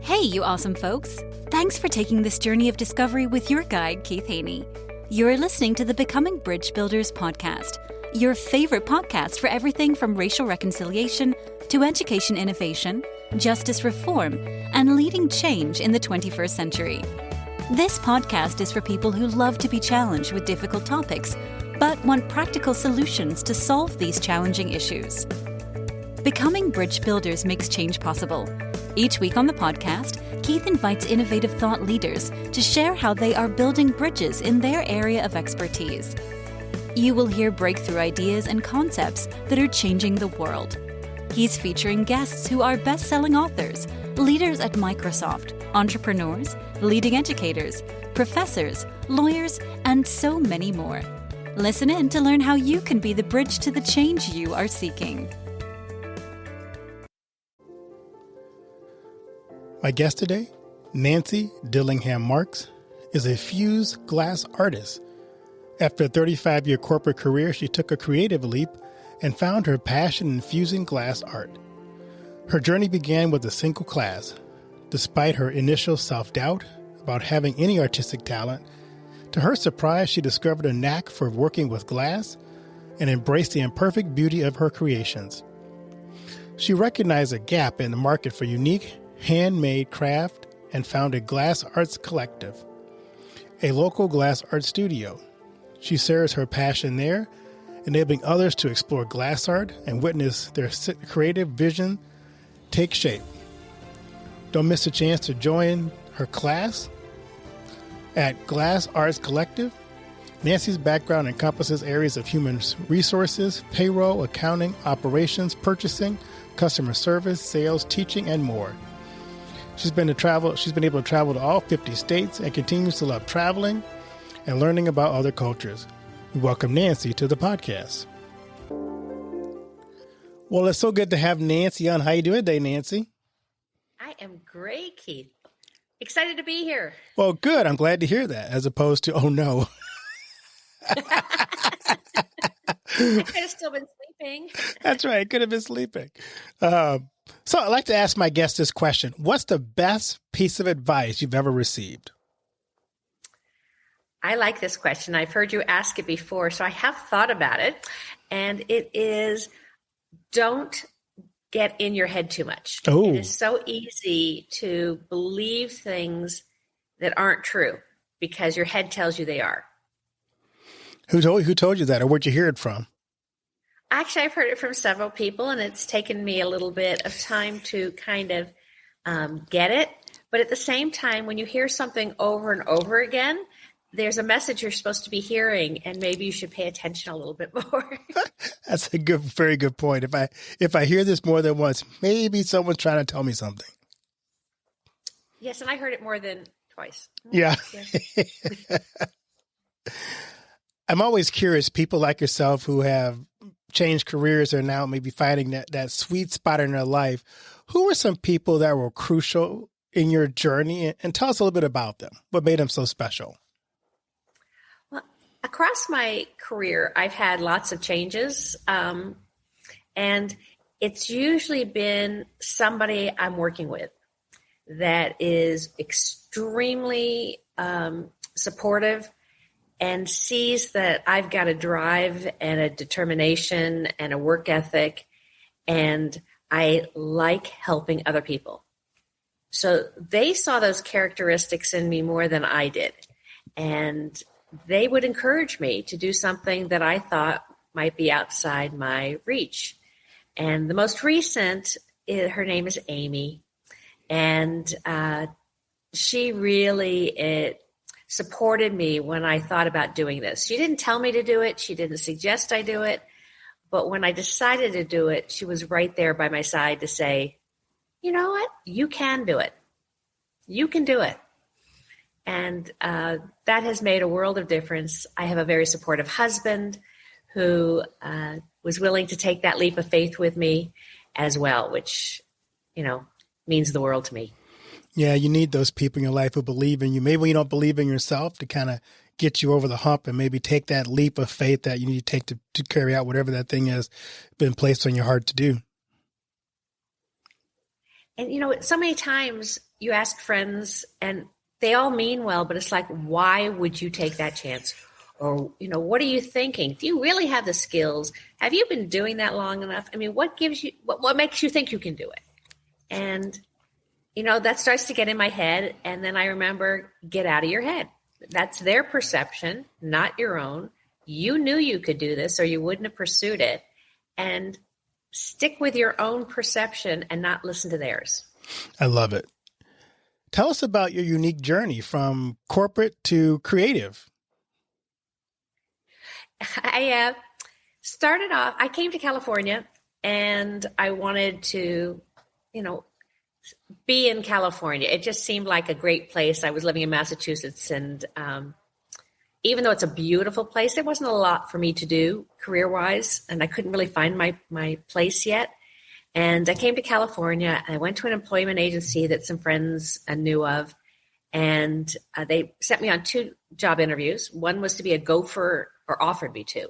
Hey, you awesome folks! Thanks for taking this journey of discovery with your guide, Keith Haney. You're listening to the Becoming Bridge Builders podcast, your favorite podcast for everything from racial reconciliation to education innovation, justice reform, and leading change in the 21st century. This podcast is for people who love to be challenged with difficult topics, but want practical solutions to solve these challenging issues. Becoming Bridge Builders makes change possible. Each week on the podcast, Keith invites innovative thought leaders to share how they are building bridges in their area of expertise. You will hear breakthrough ideas and concepts that are changing the world. He's featuring guests who are best-selling authors, leaders at Microsoft, entrepreneurs, leading educators, professors, lawyers, and so many more. Listen in to learn how you can be the bridge to the change you are seeking. My guest today, Nancy Dillingham-Marks, is a fused glass artist. After a 35-year corporate career, she took a creative leap and found her passion in fusing glass art. Her journey began with a single class. Despite her initial self-doubt about having any artistic talent, to her surprise, she discovered a knack for working with glass and embraced the imperfect beauty of her creations. She recognized a gap in the market for unique, handmade craft and founded Glass Arts Collective, a local glass art studio. She shares her passion there, enabling others to explore glass art and witness their creative vision take shape. Don't miss a chance to join her class at Glass Arts Collective. Nancy's background encompasses areas of human resources, payroll, accounting, operations, purchasing, customer service, sales, teaching, and more. She's been able to travel to all 50 states and continues to love traveling and learning about other cultures. We welcome Nancy to the podcast. Well, it's so good to have Nancy on. How you doing today, Nancy? I am great, Keith. Excited to be here. Well, good. I'm glad to hear that, as opposed to, oh no. I could have still been sleeping. That's right. I could have been sleeping. So I'd like to ask my guest this question. What's the best piece of advice you've ever received? I like this question. I've heard you ask it before, so I have thought about it. And it is, don't get in your head too much. Oh. It is so easy to believe things that aren't true because your head tells you they are. Who told you that, or where'd you hear it from? Actually, I've heard it from several people, and it's taken me a little bit of time to kind of get it. But at the same time, when you hear something over and over again, there's a message you're supposed to be hearing, and maybe you should pay attention a little bit more. That's a very good point. If I hear this more than once, maybe someone's trying to tell me something. Yes, and I heard it more than twice. Yeah. I'm always curious, people like yourself who have changed careers or now maybe finding that sweet spot in their life. Who were some people that were crucial in your journey? And tell us a little bit about them. What made them so special? Well, across my career, I've had lots of changes. And it's usually been somebody I'm working with that is extremely supportive and sees that I've got a drive and a determination and a work ethic, and I like helping other people. So they saw those characteristics in me more than I did. And they would encourage me to do something that I thought might be outside my reach. And the most recent, her name is Amy, and she really supported me when I thought about doing this. She didn't tell me to do it. She didn't suggest I do it. But when I decided to do it, she was right there by my side to say, you know what? You can do it. You can do it. And that has made a world of difference. I have a very supportive husband who was willing to take that leap of faith with me as well, which, means the world to me. Yeah, you need those people in your life who believe in you. Maybe when you don't believe in yourself, to kind of get you over the hump and maybe take that leap of faith that you need to take to carry out whatever that thing has been placed on your heart to do. And, so many times you ask friends and they all mean well, but it's like, why would you take that chance? Or, what are you thinking? Do you really have the skills? Have you been doing that long enough? I mean, what makes you think you can do it? And, that starts to get in my head. And then I remember, get out of your head. That's their perception, not your own. You knew you could do this or you wouldn't have pursued it. And stick with your own perception and not listen to theirs. I love it. Tell us about your unique journey from corporate to creative. I started off, I came to California and I wanted to, be in California. It just seemed like a great place. I was living in Massachusetts and even though it's a beautiful place, there wasn't a lot for me to do career-wise and I couldn't really find my place yet. And I came to California and I went to an employment agency that some friends knew of. And they sent me on 2 job interviews. One was to be a gopher, or offered me to.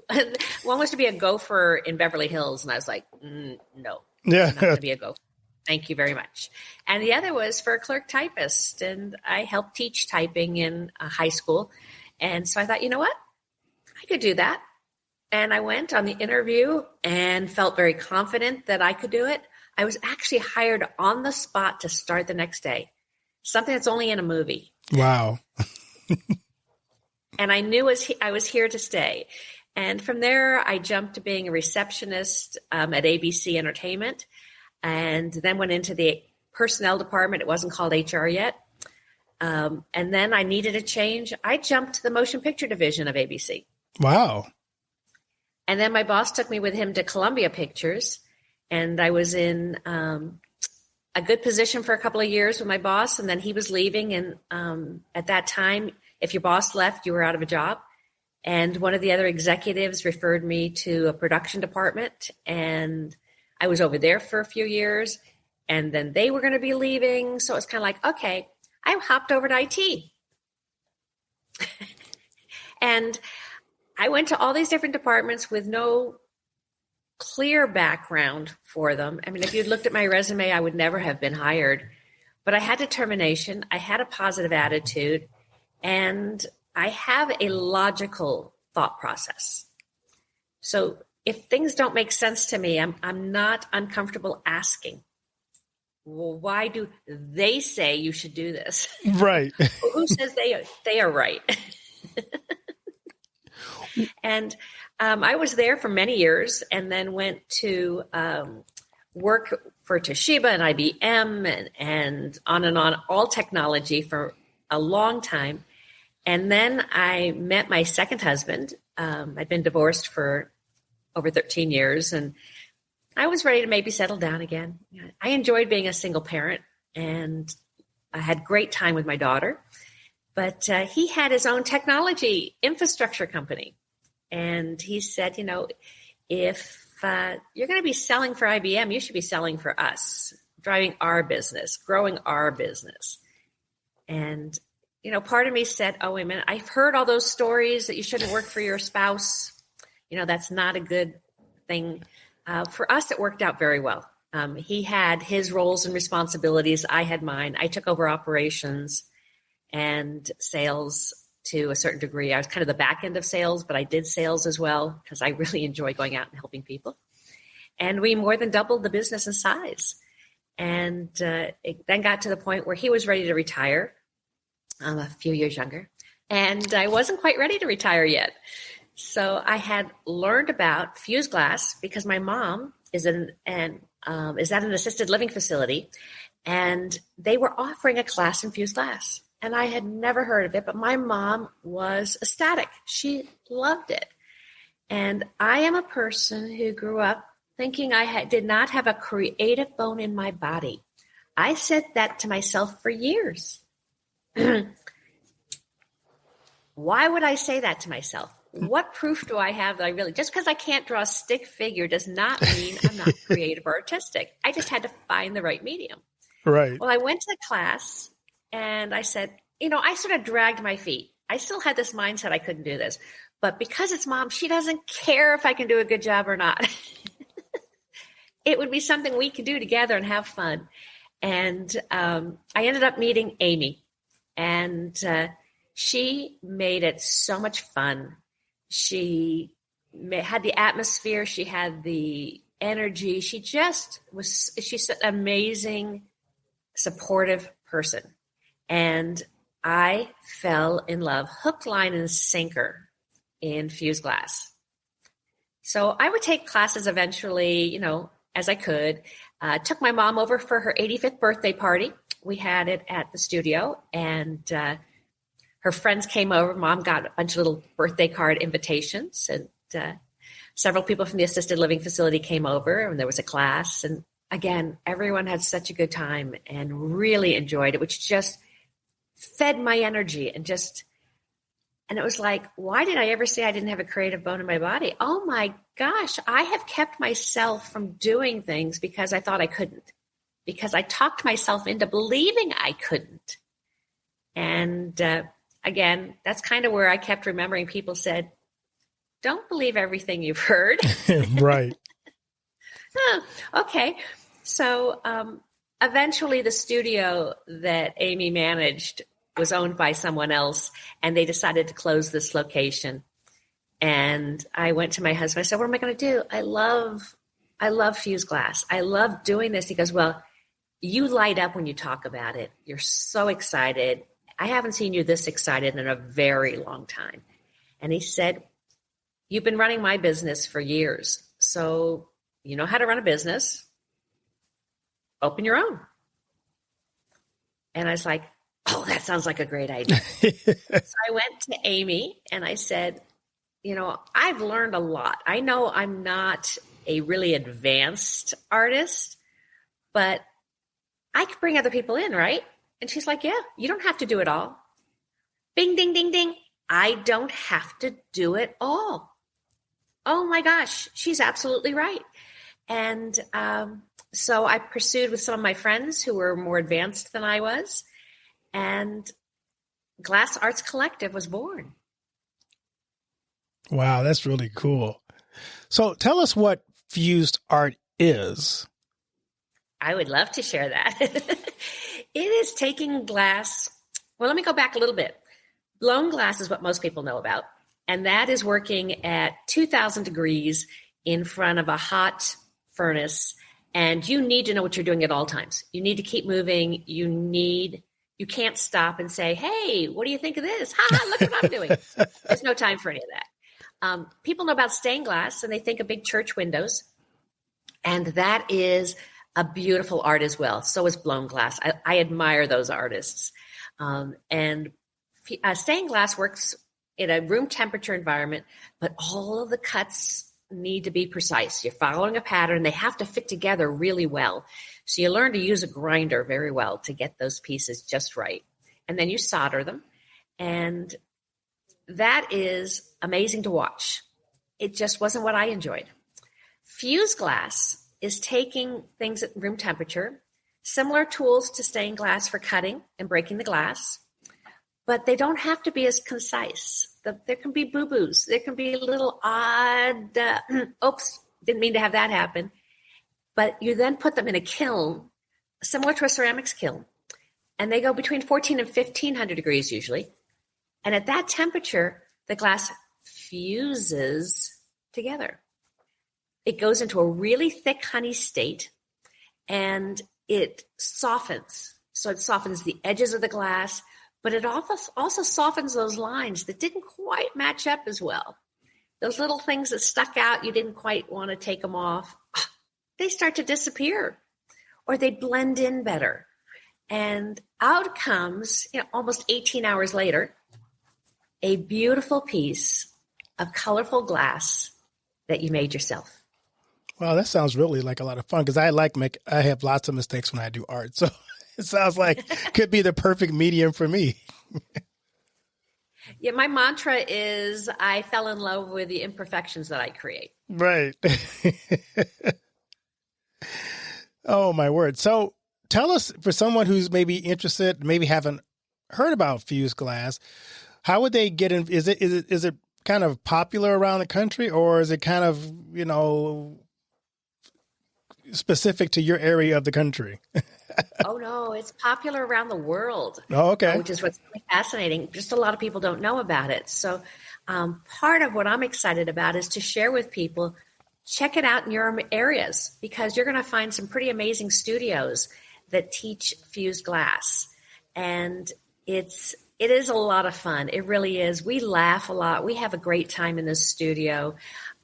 One was to be a gopher in Beverly Hills. And I was like, no, Yeah. I'm not going to be a gopher. Thank you very much. And the other was for a clerk typist. And I helped teach typing in high school. And so I thought, you know what? I could do that. And I went on the interview and felt very confident that I could do it. I was actually hired on the spot to start the next day. Something that's only in a movie. Wow. And I knew I was here to stay. And from there, I jumped to being a receptionist at ABC Entertainment and then went into the personnel department. It wasn't called HR yet. And then I needed a change. I jumped to the motion picture division of ABC. Wow. And then my boss took me with him to Columbia Pictures. And I was in a good position for a couple of years with my boss. And then he was leaving. And at that time, if your boss left, you were out of a job. And one of the other executives referred me to a production department. And I was over there for a few years. And then they were going to be leaving. So it's kind of like, okay, I hopped over to IT. And I went to all these different departments with no clear background for them. I mean, if you'd looked at my resume, I would never have been hired. But I had determination. I had a positive attitude. And I have a logical thought process. So if things don't make sense to me, I'm not uncomfortable asking, well, why do they say you should do this? Right. Well, who says they are right? And I was there for many years and then went to work for Toshiba and IBM and on, all technology for a long time. And then I met my second husband. I'd been divorced for over 13 years and I was ready to maybe settle down again. I enjoyed being a single parent and I had great time with my daughter, but he had his own technology infrastructure company. And he said, if you're going to be selling for IBM, you should be selling for us, driving our business, growing our business. And, part of me said, oh, wait a minute, I've heard all those stories that you shouldn't work for your spouse. That's not a good thing. For us, it worked out very well. He had his roles and responsibilities. I had mine. I took over operations and sales to a certain degree. I was kind of the back end of sales, but I did sales as well because I really enjoy going out and helping people. And we more than doubled the business in size. And it then got to the point where he was ready to retire. I'm a few years younger. And I wasn't quite ready to retire yet. So I had learned about fused glass because my mom is at an assisted living facility. And they were offering a class in fused glass. And I had never heard of it, but my mom was ecstatic. She loved it. And I am a person who grew up thinking I did not have a creative bone in my body. I said that to myself for years. Why would I say that to myself? What proof do I have that I really, just because I can't draw a stick figure does not mean I'm not creative or artistic. I just had to find the right medium. Right. Well, I went to the class and I said, I sort of dragged my feet. I still had this mindset I couldn't do this. But because it's mom, she doesn't care if I can do a good job or not. It would be something we could do together and have fun. And I ended up meeting Amy, and she made it so much fun. She had the atmosphere. She had the energy. She's an amazing, supportive person. And I fell in love, hook, line, and sinker in fused glass. So I would take classes eventually, as I could. Took my mom over for her 85th birthday party. We had it at the studio, and her friends came over. Mom got a bunch of little birthday card invitations, and several people from the assisted living facility came over, and there was a class. And again, everyone had such a good time and really enjoyed it, which just fed my energy and it was like, why did I ever say I didn't have a creative bone in my body? Oh my gosh, I have kept myself from doing things because I thought I couldn't, because I talked myself into believing I couldn't. And again, that's kind of where I kept remembering people said, don't believe everything you've heard. Right. Okay. So eventually the studio that Amy managed was owned by someone else, and they decided to close this location. And I went to my husband. I said, what am I going to do? I love fused glass. I love doing this. He goes, well, you light up when you talk about it. You're so excited. I haven't seen you this excited in a very long time. And he said, you've been running my business for years. So you know how to run a business. Open your own. And I was like, oh, that sounds like a great idea. So I went to Amy and I said, I've learned a lot. I know I'm not a really advanced artist, but I could bring other people in, right? And she's like, yeah, you don't have to do it all. Bing, ding, ding, ding. I don't have to do it all. Oh my gosh, she's absolutely right. And so I pursued with some of my friends who were more advanced than I was. And Glass Arts Collective was born. Wow, that's really cool. So tell us what fused art is. I would love to share that. It is taking glass. Well, let me go back a little bit. Blown glass is what most people know about. And that is working at 2,000 degrees in front of a hot furnace. And you need to know what you're doing at all times. You need to keep moving. You can't stop and say, hey, what do you think of this? Look what I'm doing. There's no time for any of that. People know about stained glass and they think of big church windows. And that is a beautiful art as well. So is blown glass. I admire those artists. And stained glass works in a room temperature environment, but all of the cuts need to be precise. You're following a pattern. They have to fit together really well. So you learn to use a grinder very well to get those pieces just right. And then you solder them. And that is amazing to watch. It just wasn't what I enjoyed. Fused glass is taking things at room temperature, similar tools to stained glass for cutting and breaking the glass, but they don't have to be as concise. There can be boo-boos. There can be little odd, oops, didn't mean to have that happen. But you then put them in a kiln, similar to a ceramics kiln, and they go between 14 and 1,500 degrees usually. And at that temperature, the glass fuses together. It goes into a really thick honey state, and it softens. So it softens the edges of the glass, but it also softens those lines that didn't quite match up as well. Those little things that stuck out, you didn't quite want to take them off. They start to disappear, or they blend in better. And out comes, almost 18 hours later, a beautiful piece of colorful glass that you made yourself. Wow, that sounds really like a lot of fun because I have lots of mistakes when I do art. So it sounds like could be the perfect medium for me. Yeah, my mantra is I fell in love with the imperfections that I create. Right. Oh, my word. So tell us, for someone who's maybe interested, maybe haven't heard about fused glass, how would they get in? Is it kind of popular around the country, or is it kind of, specific to your area of the country? Oh, no, it's popular around the world, Oh, okay. which is what's really fascinating. Just a lot of people don't know about it. So part of what I'm excited about is to share with people, check it out in your areas, because you're going to find some pretty amazing studios that teach fused glass. And it is a lot of fun. It really is. We laugh a lot. We have a great time in this studio.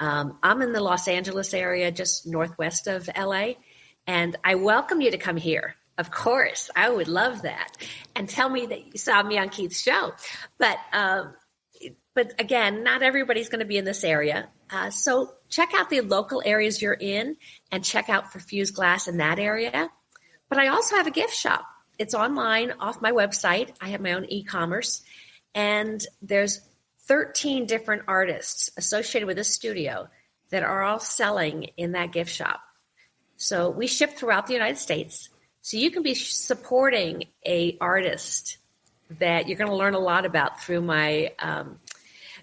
I'm in the Los Angeles area, just northwest of LA, and I welcome you to come here. Of course, I would love that. And tell me that you saw me on Keith's show. But again, not everybody's going to be in this area. So check out the local areas you're in and check out for fused glass in that area. But I also have a gift shop. It's online off my website. I have my own e-commerce. And there's 13 different artists associated with this studio that are all selling in that gift shop. So we ship throughout the United States. So you can be supporting a artist that you're going to learn a lot about through my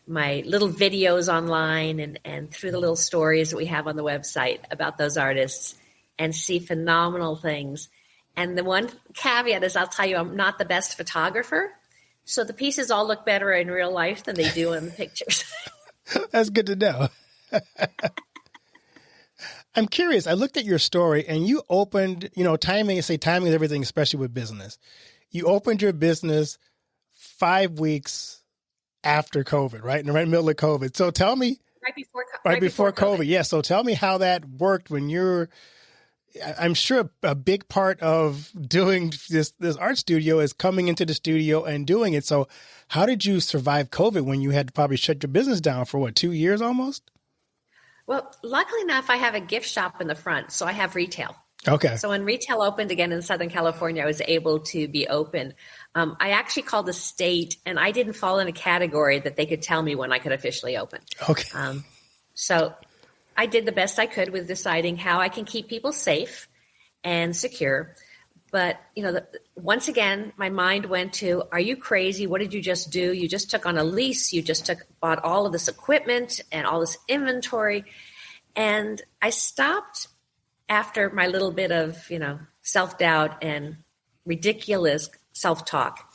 my little videos online and through the little stories that we have on the website about those artists, and see phenomenal things. And the one caveat is, I'll tell you, I'm not the best photographer. So the pieces all look better in real life than they do in the pictures. That's good to know. I'm curious. I looked at your story and you opened, timing is everything, especially with business. You opened your business 5 weeks after COVID, right? In the middle of COVID. So tell me. Right before COVID. Yeah. So tell me how that worked when I'm sure a big part of doing this art studio is coming into the studio and doing it. So how did you survive COVID when you had to probably shut your business down for 2 years almost? Well, luckily enough, I have a gift shop in the front, so I have retail. Okay. So when retail opened again in Southern California, I was able to be open. I actually called the state, and I didn't fall in a category that they could tell me when I could officially open. Okay. So I did the best I could with deciding how I can keep people safe and secure. But, once again, my mind went to, are you crazy? What did you just do? You just took on a lease. You just bought all of this equipment and all this inventory. And I stopped after my little bit of, self-doubt and ridiculous self-talk.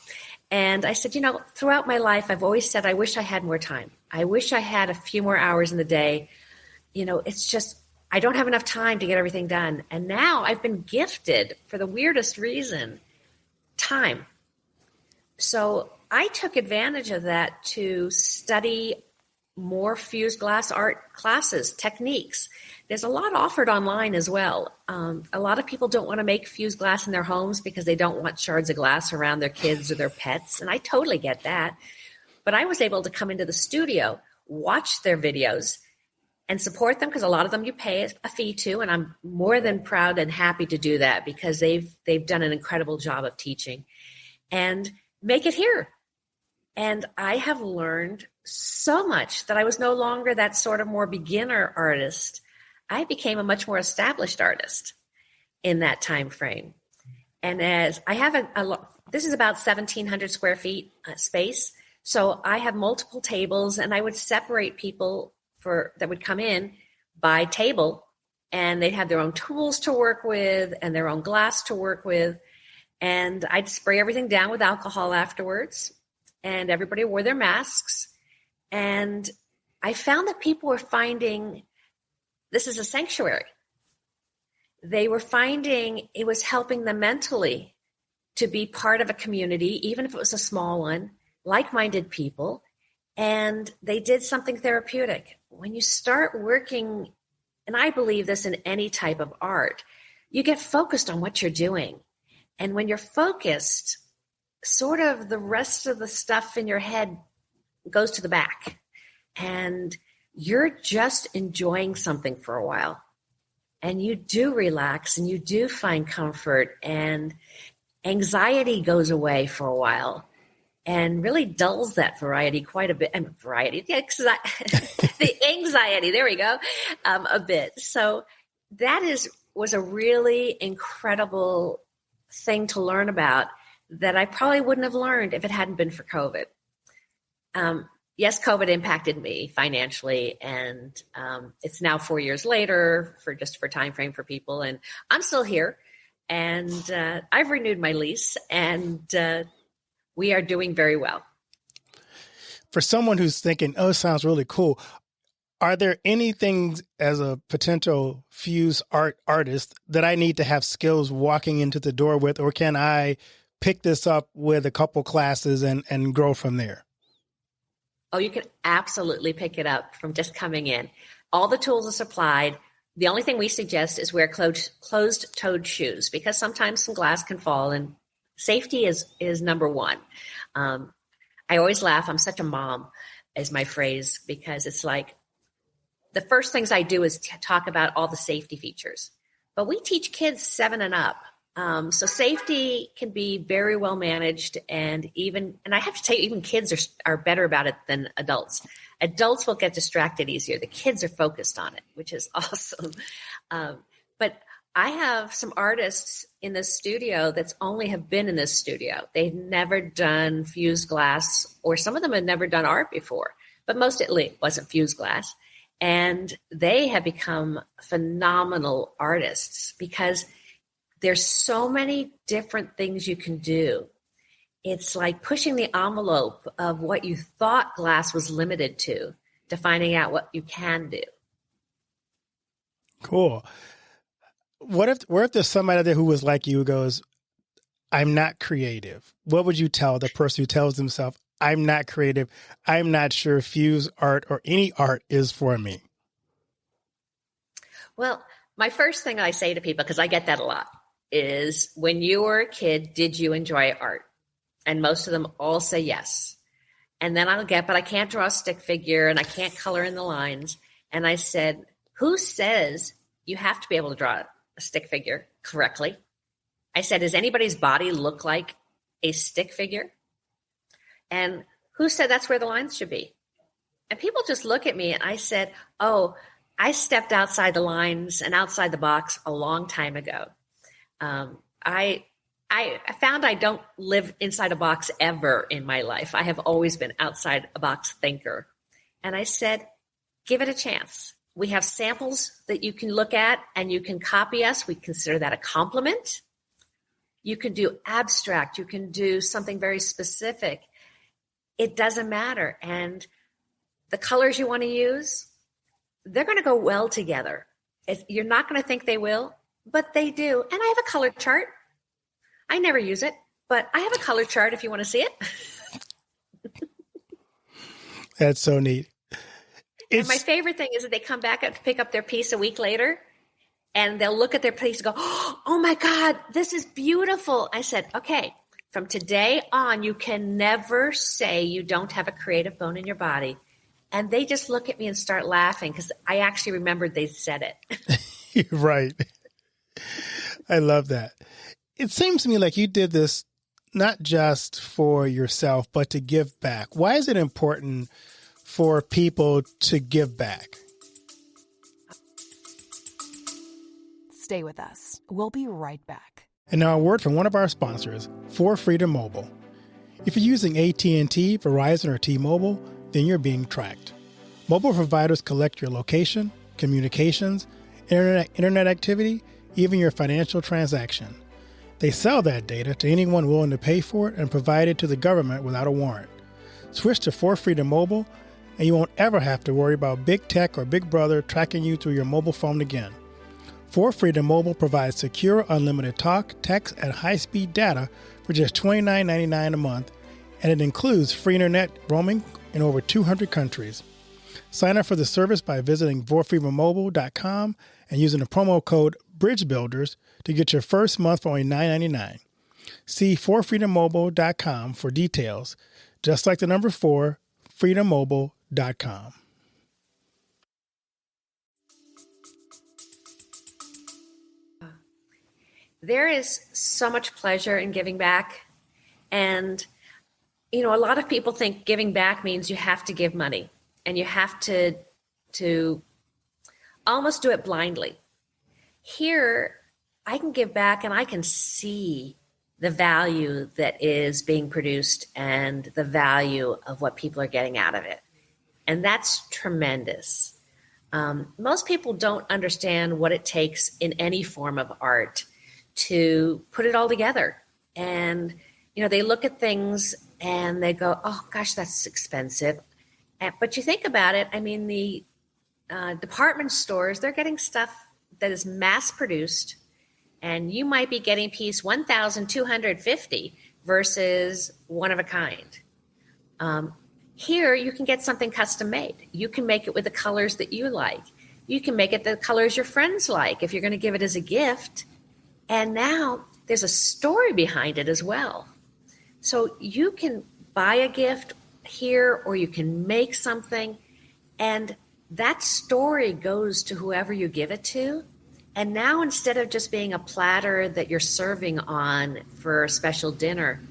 And I said, throughout my life, I've always said, I wish I had more time. I wish I had a few more hours in the day. It's just, I don't have enough time to get everything done. And now I've been gifted, for the weirdest reason, time. So I took advantage of that to study more fused glass art classes, techniques. There's a lot offered online as well. A lot of people don't want to make fused glass in their homes because they don't want shards of glass around their kids or their pets. And I totally get that. But I was able to come into the studio, watch their videos, and support them, because a lot of them you pay a fee to, and I'm more than proud and happy to do that because they've done an incredible job of teaching, and make it here. And I have learned so much that I was no longer that sort of more beginner artist. I became a much more established artist in that time frame. And as I have this is about 1,700 square feet space. So I have multiple tables, and I would separate people that would come in by table, and they'd have their own tools to work with and their own glass to work with. And I'd spray everything down with alcohol afterwards, and everybody wore their masks. And I found that people were finding this is a sanctuary. They were finding it was helping them mentally to be part of a community, even if it was a small one, like-minded people, and they did something therapeutic. When you start working, and I believe this in any type of art, you get focused on what you're doing. And when you're focused, sort of the rest of the stuff in your head goes to the back. And you're just enjoying something for a while. And you do relax, and you do find comfort, and anxiety goes away for a while. And really dulls that variety quite a bit. The anxiety, there we go, a bit. So that was a really incredible thing to learn about that I probably wouldn't have learned if it hadn't been for COVID. Yes, COVID impacted me financially, and it's now 4 years later for time frame for people, and I'm still here. And I've renewed my lease, and we are doing very well. For someone who's thinking, oh, it sounds really cool, are there any things as a potential fuse artist that I need to have skills walking into the door with, or can I pick this up with a couple classes and grow from there? Oh, you can absolutely pick it up from just coming in. All the tools are supplied. The only thing we suggest is wear closed-toed shoes, because sometimes some glass can fall, and safety is number one. I always laugh. I'm such a mom, is my phrase, because it's like the first things I do is talk about all the safety features. But we teach kids 7 and up. So safety can be very well managed, and I have to tell you, even kids are better about it than adults. Adults will get distracted easier. The kids are focused on it, which is awesome. But I have some artists in this studio that's only have been in this studio. They've never done fused glass, or some of them had never done art before, but most at least wasn't fused glass. And they have become phenomenal artists because there's so many different things you can do. It's like pushing the envelope of what you thought glass was limited to finding out what you can do. Cool. What if there's somebody out there who was like you, who goes, I'm not creative? What would you tell the person who tells themselves, I'm not creative, I'm not sure fuse art or any art is for me? Well, my first thing I say to people, because I get that a lot, is when you were a kid, did you enjoy art? And most of them all say yes. And then but I can't draw a stick figure and I can't color in the lines. And I said, who says you have to be able to draw a stick figure correctly? I said, does anybody's body look like a stick figure? And who said that's where the lines should be? And people just look at me, and I said, oh, I stepped outside the lines and outside the box a long time ago. I found I don't live inside a box ever in my life. I have always been outside a box thinker. And I said, give it a chance. We have samples that you can look at and you can copy us. We consider that a compliment. You can do abstract. You can do something very specific. It doesn't matter. And the colors you want to use, they're going to go well together. You're not going to think they will, but they do. And I have a color chart. I never use it, but I have a color chart if you want to see it. That's so neat. And my favorite thing is that they come back to pick up their piece a week later, and they'll look at their piece and go, oh my God, this is beautiful. I said, okay, from today on, you can never say you don't have a creative bone in your body. And they just look at me and start laughing because I actually remembered they said it. You're right. I love that. It seems to me like you did this not just for yourself, but to give back. Why is it important for people to give back? Stay with us. We'll be right back. And now a word from one of our sponsors, For Freedom Mobile. If you're using AT&T, Verizon, or T-Mobile, then you're being tracked. Mobile providers collect your location, communications, internet activity, even your financial transaction. They sell that data to anyone willing to pay for it and provide it to the government without a warrant. Switch to For Freedom Mobile, and you won't ever have to worry about big tech or Big Brother tracking you through your mobile phone again. For Freedom Mobile provides secure, unlimited talk, text, and high-speed data for just $29.99 a month, and it includes free internet roaming in over 200 countries. Sign up for the service by visiting forfreedommobile.com and using the promo code BridgeBuilders to get your first month for only $9.99. See forfreedommobile.com for details, just like the number 4, freedommobile.com. There is so much pleasure in giving back. And, a lot of people think giving back means you have to give money and you have to almost do it blindly. Here, I can give back and I can see the value that is being produced and the value of what people are getting out of it. And that's tremendous. Most people don't understand what it takes in any form of art to put it all together. And, they look at things and they go, oh gosh, that's expensive. But you think about it, the department stores, they're getting stuff that is mass produced, and you might be getting piece 1,250 versus one of a kind. Here, you can get something custom made. You can make it with the colors that you like. You can make it the colors your friends like if you're going to give it as a gift. And now there's a story behind it as well. So you can buy a gift here, or you can make something, and that story goes to whoever you give it to. And now, instead of just being a platter that you're serving on for a special dinner,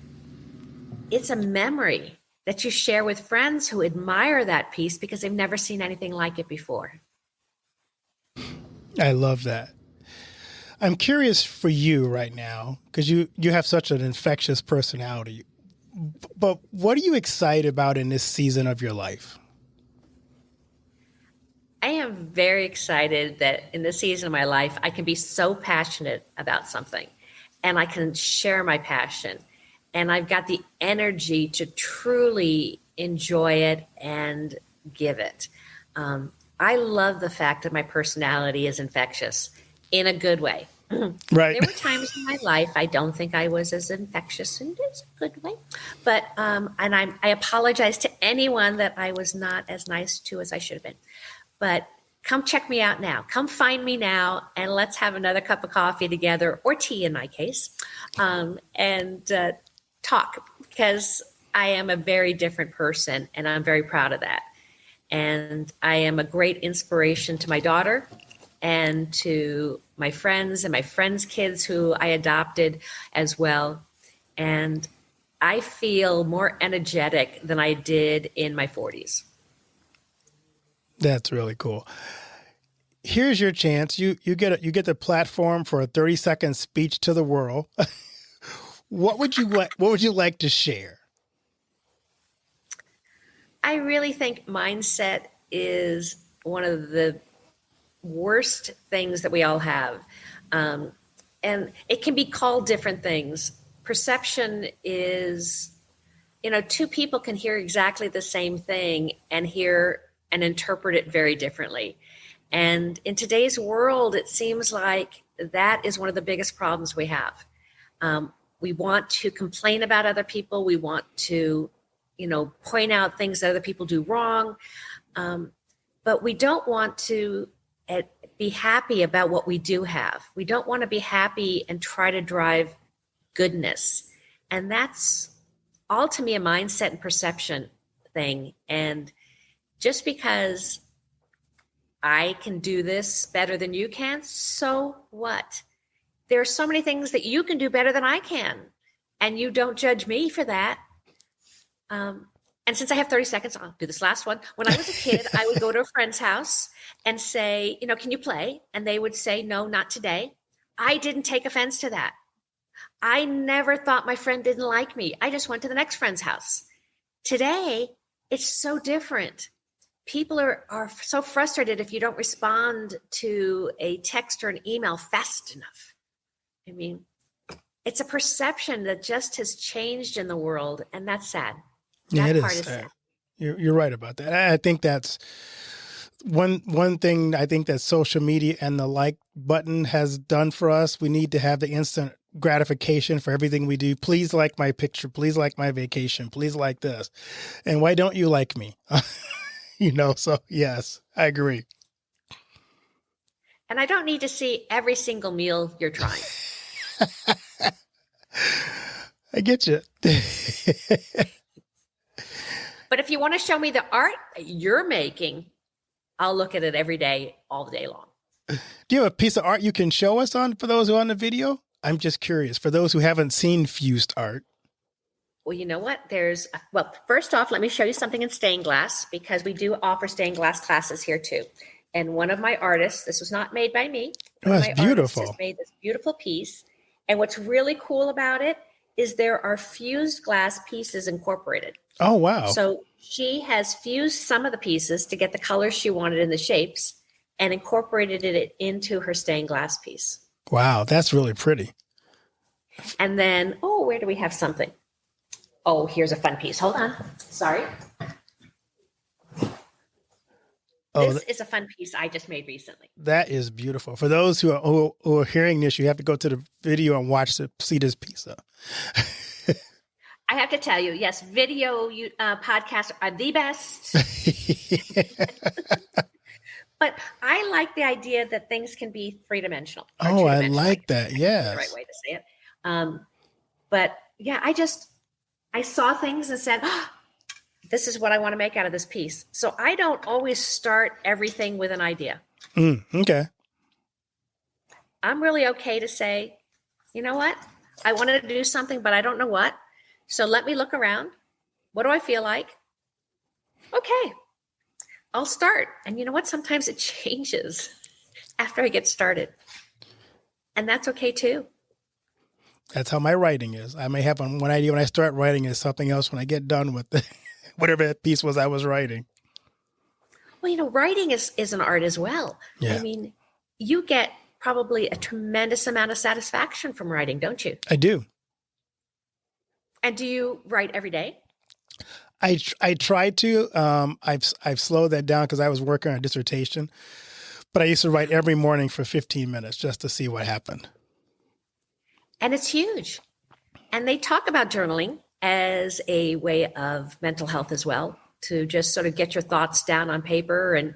it's a memory that you share with friends who admire that piece because they've never seen anything like it before. I love that. I'm curious for you right now, because you have such an infectious personality. But what are you excited about in this season of your life? I am very excited that in this season of my life, I can be so passionate about something and I can share my passion. And I've got the energy to truly enjoy it and give it. I love the fact that my personality is infectious in a good way. Right. There were times in my life I don't think I was as infectious in a good way. But I apologize to anyone that I was not as nice to as I should have been. But come check me out now. Come find me now, and let's have another cup of coffee together, or tea in my case, and talk, because I am a very different person, and I'm very proud of that. And I am a great inspiration to my daughter and to my friends and my friends' kids who I adopted as well. And I feel more energetic than I did in my 40s. That's really cool. Here's your chance. You get the platform for a 30-second speech to the world. What would you like to share? I really think mindset is one of the worst things that we all have. And it can be called different things. Perception is, two people can hear exactly the same thing and hear and interpret it very differently. And in today's world, it seems like that is one of the biggest problems we have. We want to complain about other people. We want to, point out things that other people do wrong. But we don't want to be happy about what we do have. We don't want to be happy and try to drive goodness. And that's all, to me, a mindset and perception thing. And just because I can do this better than you can, so what? There are so many things that you can do better than I can, and you don't judge me for that. And since I have 30 seconds, I'll do this last one. When I was a kid, I would go to a friend's house and say, can you play? And they would say, no, not today. I didn't take offense to that. I never thought my friend didn't like me. I just went to the next friend's house. Today, it's so different. People are so frustrated if you don't respond to a text or an email fast enough. It's a perception that just has changed in the world, and that's sad. Yeah, it is sad. You're right about that. I think that's one thing I think that social media and the like button has done for us. We need to have the instant gratification for everything we do. Please like my picture. Please like my vacation. Please like this. And why don't you like me? So yes, I agree. And I don't need to see every single meal you're trying. I get you. But if you want to show me the art you're making, I'll look at it every day, all day long. Do you have a piece of art you can show us on for those who are on the video? I'm just curious, for those who haven't seen fused art. Well, you know what? First off, let me show you something in stained glass, because we do offer stained glass classes here too. And one of my artists, this was not made by me. Oh, that's beautiful. Has made this beautiful piece. And what's really cool about it is there are fused glass pieces incorporated. Oh, wow. So she has fused some of the pieces to get the colors she wanted in the shapes and incorporated it into her stained glass piece. Wow, that's really pretty. And then, where do we have something? Oh, here's a fun piece. Hold on. Sorry. This is a fun piece I just made recently. That is beautiful. For those who are hearing this, you have to go to the video and see this piece. I have to tell you, yes, video podcasts are the best. But I like the idea that things can be three-dimensional. Oh, I like that. Yes. The right way to say it. But yeah, I saw things and said, this is what I want to make out of this piece. So I don't always start everything with an idea. Okay. I'm really okay to say, you know what? I wanted to do something, but I don't know what. So let me look around. What do I feel like? Okay, I'll start. And you know what? Sometimes it changes after I get started. And that's okay too. That's how my writing is. I may have one idea when I start writing and something else when I get done with whatever that piece was I was writing. Well, writing is an art as well. Yeah. I mean, you get probably a tremendous amount of satisfaction from writing, don't you? I do. And do you write every day? I try to. I've slowed that down because I was working on a dissertation, but I used to write every morning for 15 minutes just to see what happened. And it's huge. And they talk about journaling as a way of mental health as well, to just sort of get your thoughts down on paper and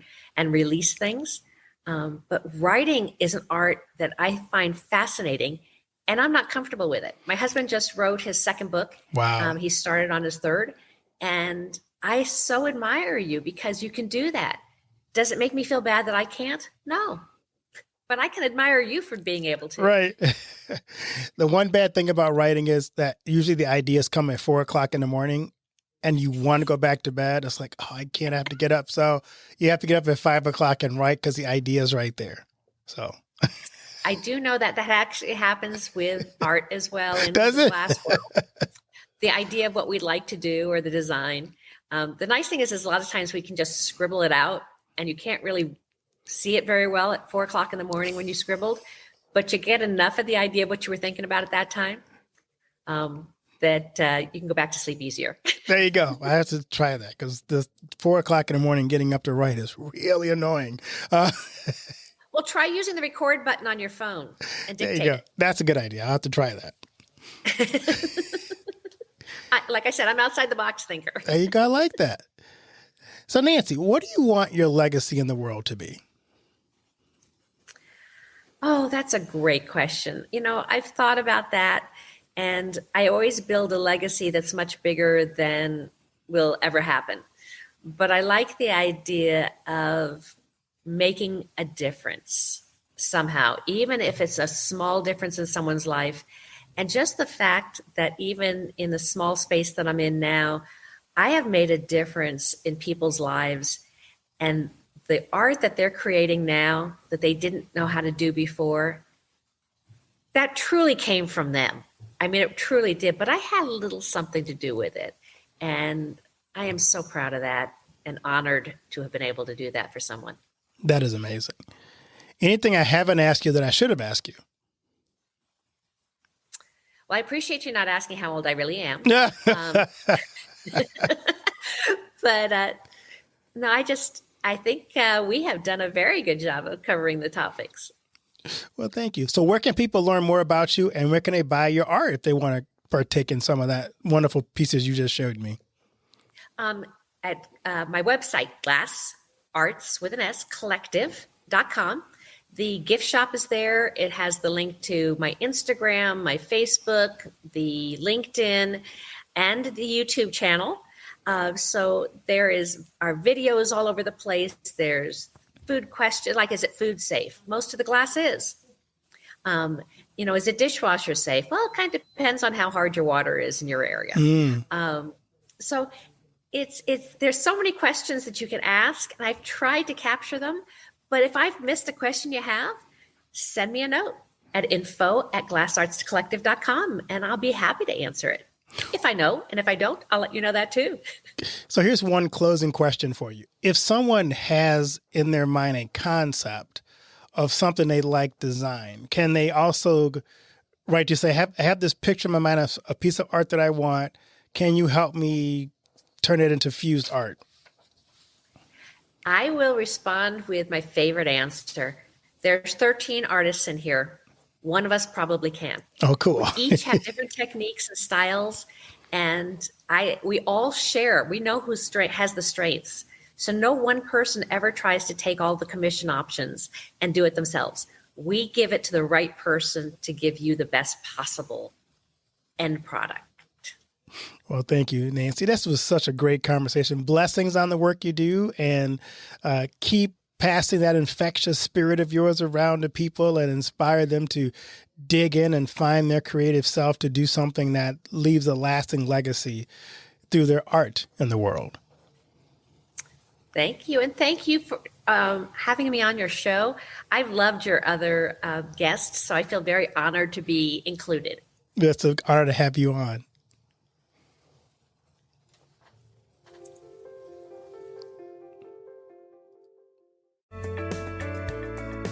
release things. But writing is an art that I find fascinating. And I'm not comfortable with it. My husband just wrote his second book. Wow. He started on his third. And I so admire you because you can do that. Does it make me feel bad that I can't? No. But I can admire you for being able to. Right. The one bad thing about writing is that usually the ideas come at 4:00 in the morning and you want to go back to bed. It's like, I can't have to get up. So you have to get up at 5:00 and write because the idea is right there. So... I do know that actually happens with art as well in Does the it? glass world. The idea of what we'd like to do or the design. The nice thing is a lot of times we can just scribble it out and you can't really see it very well at 4:00 in the morning when you scribbled, but you get enough of the idea of what you were thinking about at that time that you can go back to sleep easier. There you go. I have to try that because the 4:00 in the morning getting up to write is really annoying. Well, try using the record button on your phone and dictate. There you go. It. That's a good idea. I'll have to try that. Like I said, I'm outside the box thinker. There you go. I like that. So, Nancy, what do you want your legacy in the world to be? Oh, that's a great question. I've thought about that, and I always build a legacy that's much bigger than will ever happen. But I like the idea of making a difference somehow, even if it's a small difference in someone's life. And just the fact that even in the small space that I'm in now, I have made a difference in people's lives. And the art that they're creating now that they didn't know how to do before, that truly came from them. I mean, it truly did, but I had a little something to do with it. And I am so proud of that and honored to have been able to do that for someone. That is amazing. Anything I haven't asked you that I should have asked you? Well, I appreciate you not asking how old I really am. But no, I think we have done a very good job of covering the topics. Well, thank you. So where can people learn more about you and where can they buy your art if they want to partake in some of that wonderful pieces you just showed me? At my website, glassarts with an S, collective.com. The gift shop is there. It has the link to my Instagram, my Facebook, the LinkedIn, and the YouTube channel. So there is our videos all over the place. There's food questions, like, is it food safe? Most of the glass is. Is it dishwasher safe? Well, it kind of depends on how hard your water is in your area. So it's there's so many questions that you can ask, and I've tried to capture them. But if I've missed a question you have, send me a note at info@glassartscollective.com, and I'll be happy to answer it. If I know, and if I don't, I'll let you know that too. So here's one closing question for you. If someone has in their mind a concept of something they like design, can they also Right. You say, I have this picture in my mind of a piece of art that I want. Can you help me turn it into fused art? I will respond with my favorite answer. There's 13 artists in here. One of us probably can. Oh, cool. We each have different techniques and styles, and we all share. We know who has the strengths. So no one person ever tries to take all the commission options and do it themselves. We give it to the right person to give you the best possible end product. Well, thank you, Nancy. This was such a great conversation. Blessings on the work you do, and keep passing that infectious spirit of yours around to people and inspire them to dig in and find their creative self to do something that leaves a lasting legacy through their art in the world. Thank you. And thank you for having me on your show. I've loved your other guests, so I feel very honored to be included. It's an honor to have you on.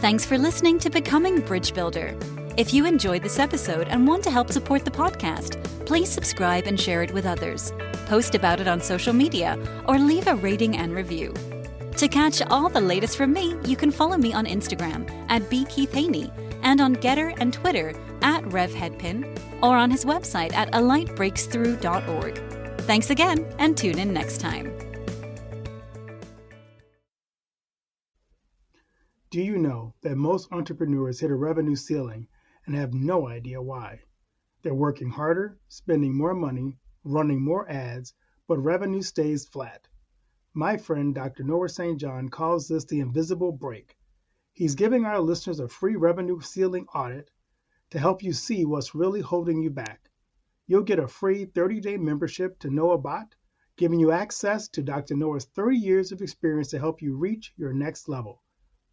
Thanks for listening to Becoming Bridge Builder. If you enjoyed this episode and want to help support the podcast, please subscribe and share it with others. Post about it on social media or leave a rating and review. To catch all the latest from me, you can follow me on Instagram at @bkeithhaney and on Getter and Twitter @RevHeadpin or on his website at alightbreaksthrough.org. Thanks again and tune in next time. Do you know that most entrepreneurs hit a revenue ceiling and have no idea why? They're working harder, spending more money, running more ads, but revenue stays flat. My friend Dr. Noah St. John calls this the invisible break. He's giving our listeners a free revenue ceiling audit to help you see what's really holding you back. You'll get a free 30-day membership to Noah Bot, giving you access to Dr. Noah's 30 years of experience to help you reach your next level.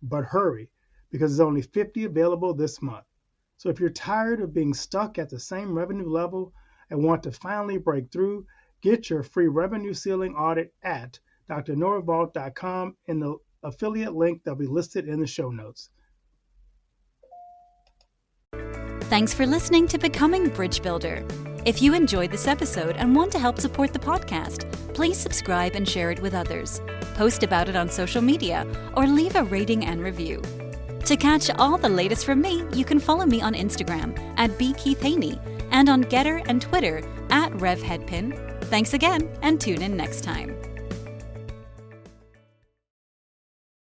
But hurry, because there's only 50 available this month. So if you're tired of being stuck at the same revenue level and want to finally break through, get your free revenue ceiling audit at drnoahvault.com in the affiliate link that'll be listed in the show notes. Thanks for listening to Becoming Bridge Builder. If you enjoyed this episode and want to help support the podcast, please subscribe and share it with others. Post about it on social media or leave a rating and review. To catch all the latest from me, you can follow me on Instagram at @bkeithhaney and on Getter and Twitter @RevHeadpin. Thanks again and tune in next time.